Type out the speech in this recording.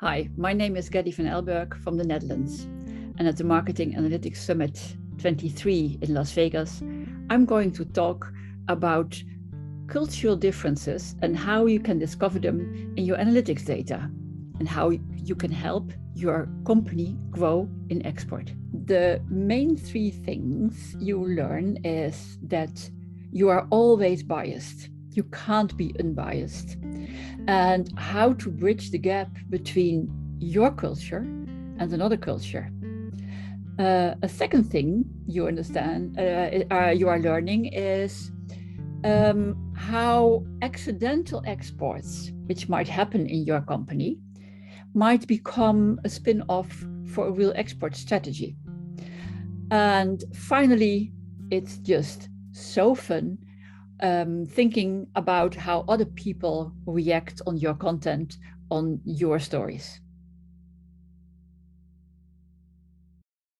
Hi, my name is Geddy van Elburg from the Netherlands. And at the Marketing Analytics Summit 23 in Las Vegas, I'm going to talk about cultural differences and how you can discover them in your analytics data and how you can help your company grow in export. The main three things you learn is that you are always biased. You can't be unbiased. And how to bridge the gap between your culture and another culture. A second thing you are learning is how accidental exports, which might happen in your company, might become a spin-off for a real export strategy. And finally, it's just so fun thinking about how other people react on your content, on your stories.